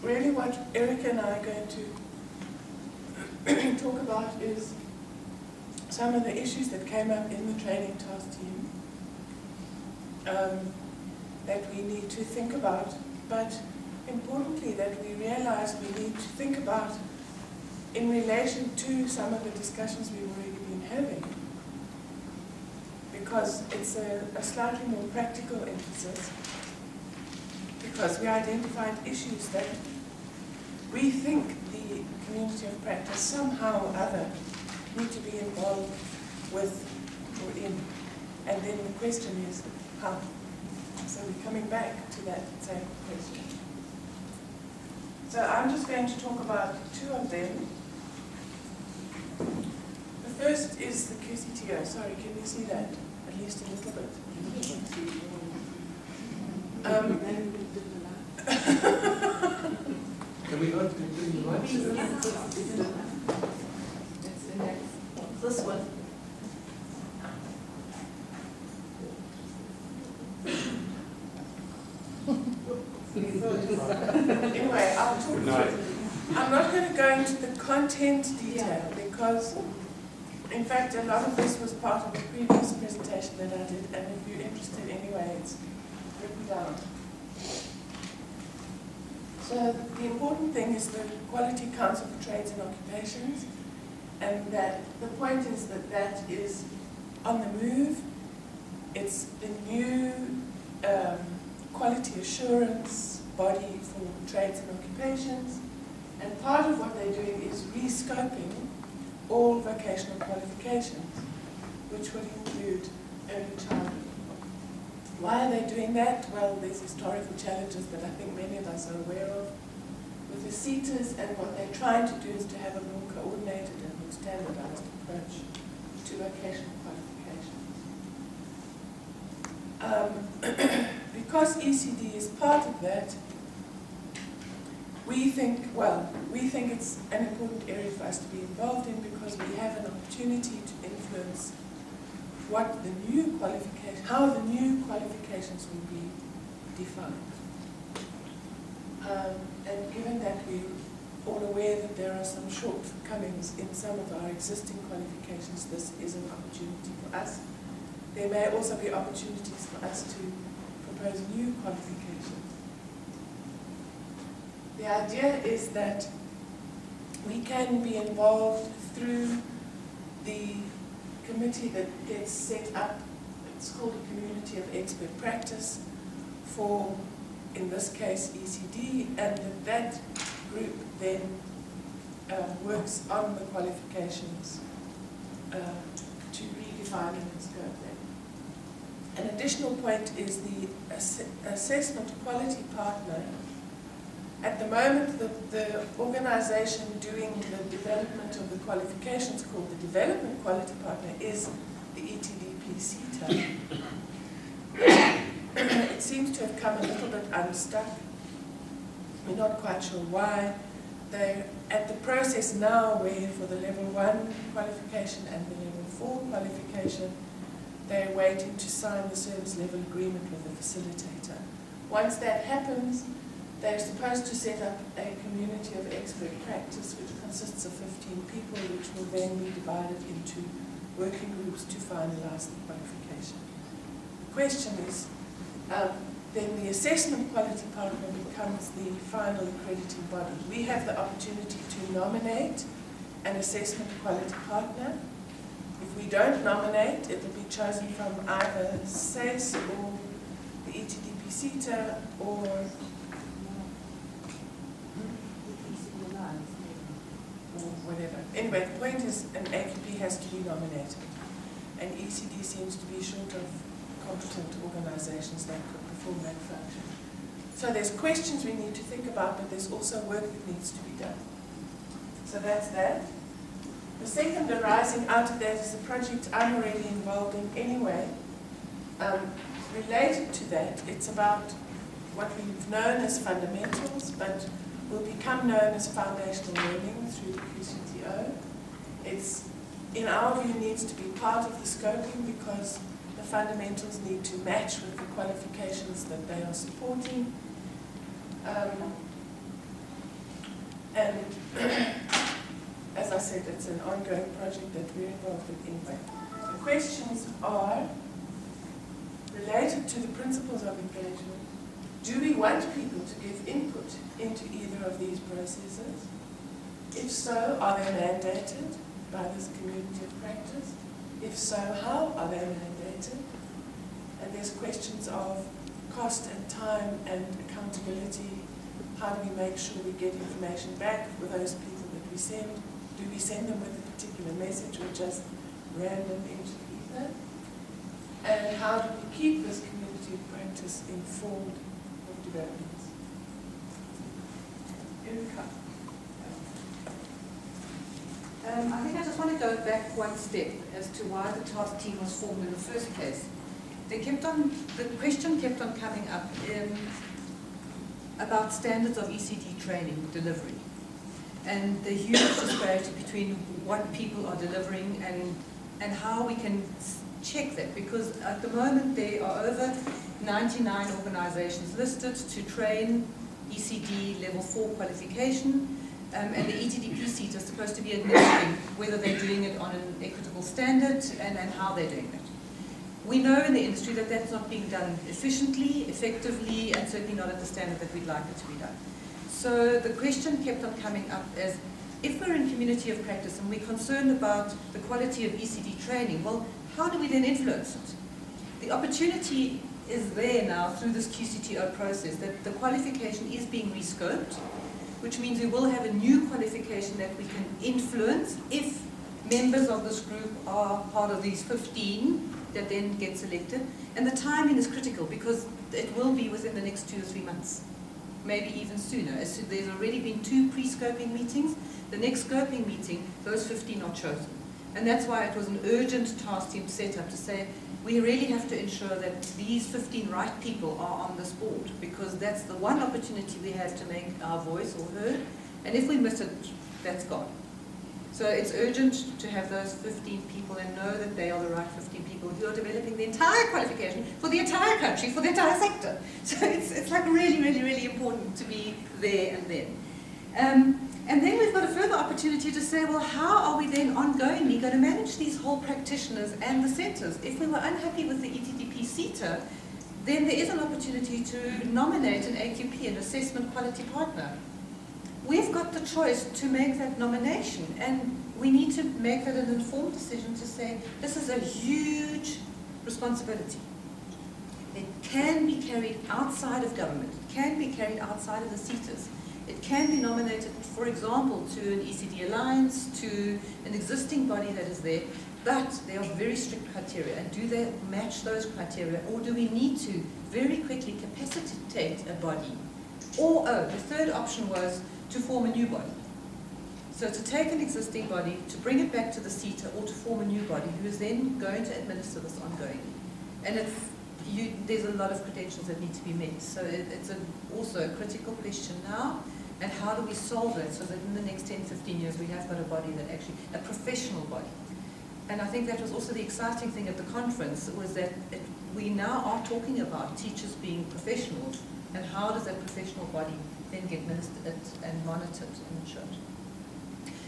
really what Erica and I are going to talk about is some of the issues that came up in the training task team that we need to think about, but importantly that we realize we need to think about in relation to some of the discussions we've already been having, because it's a slightly more practical emphasis, because we identified issues that we think the community of practice somehow or other need to be involved with or in. And then the question is, how? So we're coming back to that same question. So I'm just going to talk about two of them. The first is the QCTO. Sorry, can you see that? At least a little bit. Can we not do the lights? This one. Anyway, I'll talk to you. I'm not going to go into the content detail because, in fact, a lot of this was part of the previous presentation that I did, and if you're interested anyway, it's written down. So the important thing is the Quality Council for Trades and Occupations, and that the point is that that is on the move. It's the new quality assurance body for trades and occupations, and part of what they're doing is rescoping all vocational qualifications, which would include early childhood. Why are they doing that? Well, there's historical challenges that I think many of us are aware of with the CETAs, and what they're trying to do is to have a more coordinated and more standardized approach to vocational qualifications. Because ECD is part of that, we think it's an important area for us to be involved in, because we have an opportunity to influence what the new qualification, how the new qualifications will be defined. And given that we're all aware that there are some shortcomings in some of our existing qualifications, this is an opportunity for us. There may also be opportunities for us to propose new qualifications. The idea is that we can be involved through the committee that gets set up. It's called a Community of Expert Practice for, in this case, ECD, and that group then works on the qualifications to redefine and scope them. An additional point is the assessment quality partner. At the moment, the organization doing the development of the qualifications, called the Development Quality Partner, is the ETDP CETA. It seems to have come a little bit unstuck. We're not quite sure why. They're at the process now where for the level 1 qualification and the level 4 qualification, they're waiting to sign the service level agreement with the facilitator. Once that happens, they're supposed to set up a community of expert practice which consists of 15 people, which will then be divided into working groups to finalize the qualification. The question is, then the assessment quality partner becomes the final accrediting body. We have the opportunity to nominate an assessment quality partner. If we don't nominate, it will be chosen from either SACE or the ETDP CETA or whatever. Anyway, the point is an AQP has to be nominated, and ECD seems to be short of competent organizations that could perform that function. So there's questions we need to think about, but there's also work that needs to be done. So that's that. The second arising out of that is a project I'm already involved in anyway. Related to that, it's about what we've known as fundamentals, but will become known as foundational learning through the QCTO. It's, in our view, needs to be part of the scoping because the fundamentals need to match with the qualifications that they are supporting. And as I said, it's an ongoing project that we're involved in. The questions are related to the principles of engagement. Do we want people to give input into either of these processes? If so, are they mandated by this community of practice? If so, how are they mandated? And there's questions of cost and time and accountability. How do we make sure we get information back with those people that we send? Do we send them with a particular message or just random into the ether? And how do we keep this community of practice informed of developments? Erika. I think I just want to go back one step as to why the task team was formed in the first place. The question kept on coming up about standards of ECD training delivery and the huge disparity between what people are delivering and how we can check that, because at the moment there are over 99 organizations listed to train ECD level 4 qualification, and the ETDP seat is supposed to be administering whether they're doing it on an equitable standard and how they're doing it. We know in the industry that that's not being done efficiently, effectively, and certainly not at the standard that we'd like it to be done. So the question kept on coming up as, if we're in community of practice and we're concerned about the quality of ECD training, well, how do we then influence it? The opportunity is there now through this QCTO process that the qualification is being rescoped, which means we will have a new qualification that we can influence if members of this group are part of these 15 that then get selected. And the timing is critical because it will be within the next 2 or 3 months, maybe even sooner. There's already been 2 pre-scoping meetings. The next scoping meeting, those 15 are chosen. And that's why it was an urgent task team set up to say, we really have to ensure that these 15 right people are on this board, because that's the one opportunity we have to make our voice or heard. And if we miss it, that's gone. So it's urgent to have those 15 people and know that they are the right 15 people who are developing the entire qualification for the entire country, for the entire sector. So it's like really, really, really important to be there and then. And then we've got a further opportunity to say, well, how are we then ongoingly going to manage these whole practitioners and the centres? If we were unhappy with the ETDP CETA, then there is an opportunity to nominate an AQP, an assessment quality partner. We've got the choice to make that nomination, and we need to make that an informed decision to say, this is a huge responsibility. It can be carried outside of government. It can be carried outside of the CETAs. It can be nominated, for example, to an ECD alliance, to an existing body that is there, but there are very strict criteria. And do they match those criteria, or do we need to very quickly capacitate a body? Or, the third option was to form a new body. So to take an existing body, to bring it back to the CETA, or to form a new body who is then going to administer this ongoing. And there's a lot of credentials that need to be met. So it's also a critical question now. And how do we solve that so that in the next 10, 15 years we have got a body that actually, a professional body. And I think that was also the exciting thing at the conference, was that we now are talking about teachers being professionals, and how does that professional body then get ministered and monitored and ensured.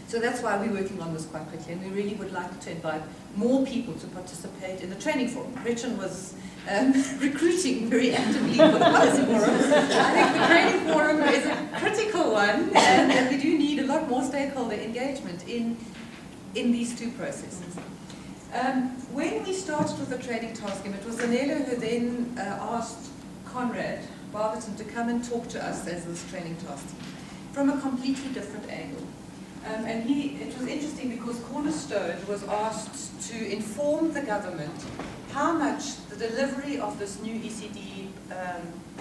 So that's why we're working on this quite quickly, and we really would like to invite more people to participate in the training forum. Gretchen was recruiting very actively for the policy forum. I think the training forum is a critical one, and we do need a lot more stakeholder engagement in these 2 processes. When we started with the training task team, it was Zanele who then asked Conrad Barberton to come and talk to us as this training task team from a completely different angle. And it was interesting because Cornerstone was asked to inform the government how much the delivery of this new ECD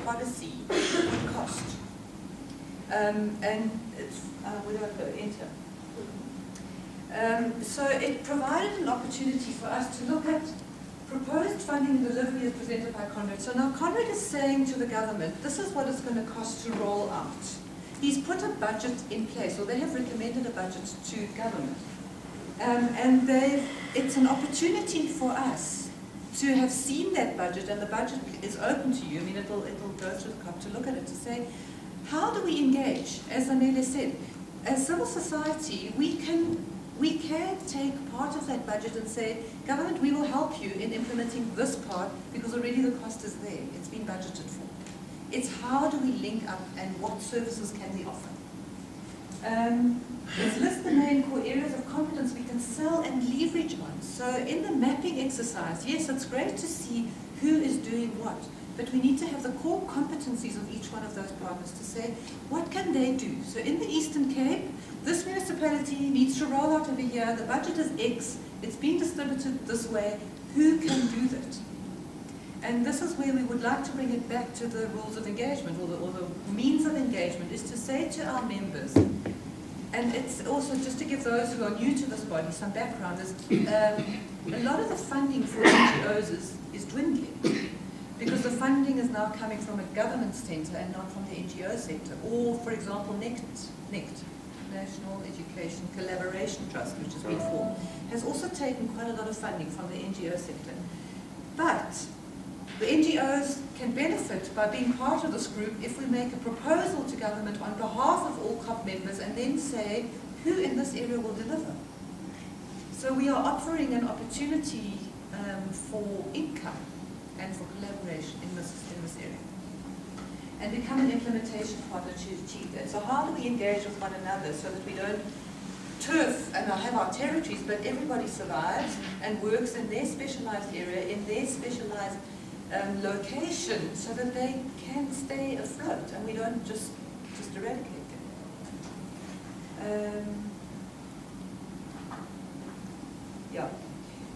policy would cost. And it's, where do I go? Enter. So it provided an opportunity for us to look at proposed funding and delivery as presented by Conrad. So now Conrad is saying to the government, this is what it's going to cost to roll out. He's put a budget in place, or they have recommended a budget to government. And it's an opportunity for us to have seen that budget, and the budget is open to you. I mean, it'll go through the CoP to look at it, to say, how do we engage? As Anele said, as civil society, we can take part of that budget and say, government, we will help you in implementing this part because already the cost is there. It's been budgeted for. It's how do we link up and what services can we offer? Let's list the main core areas of competence we can sell and leverage on. So in the mapping exercise, yes, it's great to see who is doing what, but we need to have the core competencies of each one of those partners to say, what can they do? So in the Eastern Cape, this municipality needs to roll out over here, the budget is X, it's being distributed this way, who can do that? And this is where we would like to bring it back to the rules of engagement, or the means of engagement, is to say to our members, and it's also just to give those who are new to this body some background, is a lot of the funding for NGOs is dwindling, because the funding is now coming from a government centre and not from the NGO sector. Or, for example, NECT, National Education Collaboration Trust, which has been formed, has also taken quite a lot of funding from the NGO sector. But the NGOs can benefit by being part of this group if we make a proposal to government on behalf of all COP members and then say who in this area will deliver. So we are offering an opportunity for income and for collaboration in this area, and become an implementation partner to achieve that. So how do we engage with one another so that we don't turf and have our territories, but everybody survives and works in their specialized area, in their specialized location, so that they can stay afloat and we don't just eradicate them. Yeah.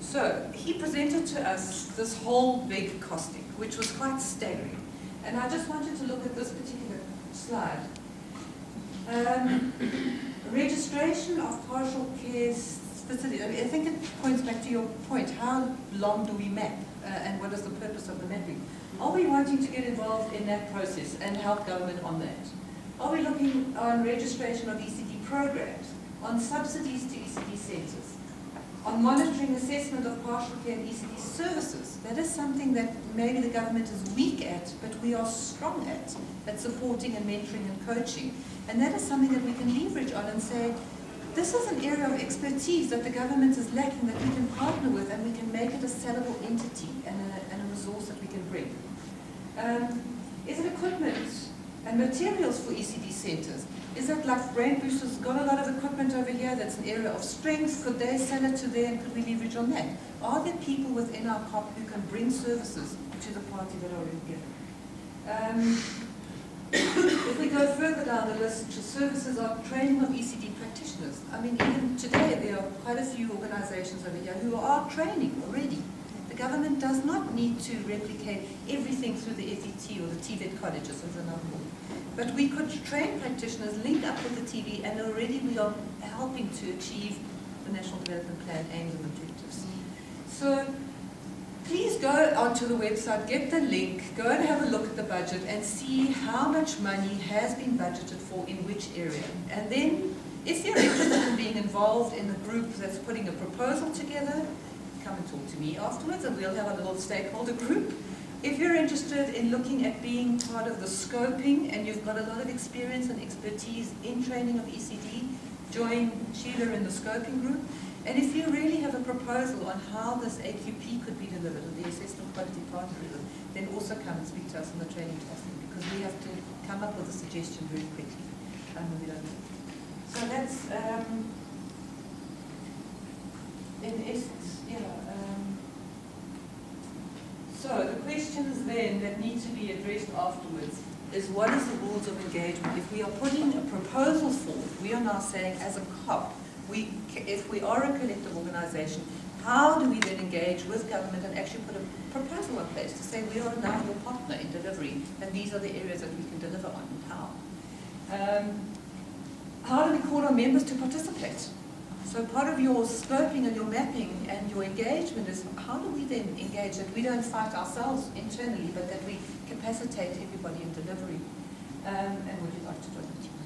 So he presented to us this whole big costing, which was quite staggering. And I just wanted to look at this particular slide. Registration of partial care facilities. I think it points back to your point. How long do we map? And what is the purpose of the mapping? Are we wanting to get involved in that process and help government on that? Are we looking on registration of ECD programs, on subsidies to ECD centres, on monitoring assessment of partial care and ECD services? That is something that maybe the government is weak at, but we are strong at supporting and mentoring and coaching. And that is something that we can leverage on and say, this is an area of expertise that the government is lacking, that we can partner with, and we can make it a sellable entity and a resource that we can bring. Is it equipment and materials for ECD centres? Is it like Brain Boosters got a lot of equipment over here that's an area of strength? Could they sell it to there and could we leverage on that? Are there people within our COP who can bring services to the party that are already here? If we go further down the list, services of training of ECD practitioners. I mean, even today there are quite a few organizations over here who are training already. The government does not need to replicate everything through the FET or the TVET colleges, as another one. But we could train practitioners, link up with the TV, and already we are helping to achieve the National Development Plan aims and objectives. So please go onto the website, get the link, go and have a look at the budget and see how much money has been budgeted for in which area. And then, if you're interested in being involved in the group that's putting a proposal together, come and talk to me afterwards and we'll have a little stakeholder group. If you're interested in looking at being part of the scoping and you've got a lot of experience and expertise in training of ECD, join Sheila in the scoping group. And if you really have a proposal on how this AQP could be delivered, or the assessment quality partnerism, then also come and speak to us on the training tasking, because we have to come up with a suggestion very quickly. We don't know. So that's, in essence, yeah. So the questions then that need to be addressed afterwards is, what is the rules of engagement? If we are putting a proposal forward, we are now saying as a COP, if we are a collective organisation, how do we then engage with government and actually put a proposal in place to say we are now your partner in delivery and these are the areas that we can deliver on and how? How do we call on members to participate? So part of your scoping and your mapping and your engagement is, how do we then engage that we don't fight ourselves internally, but that we capacitate everybody in delivery? And would you like to join the team?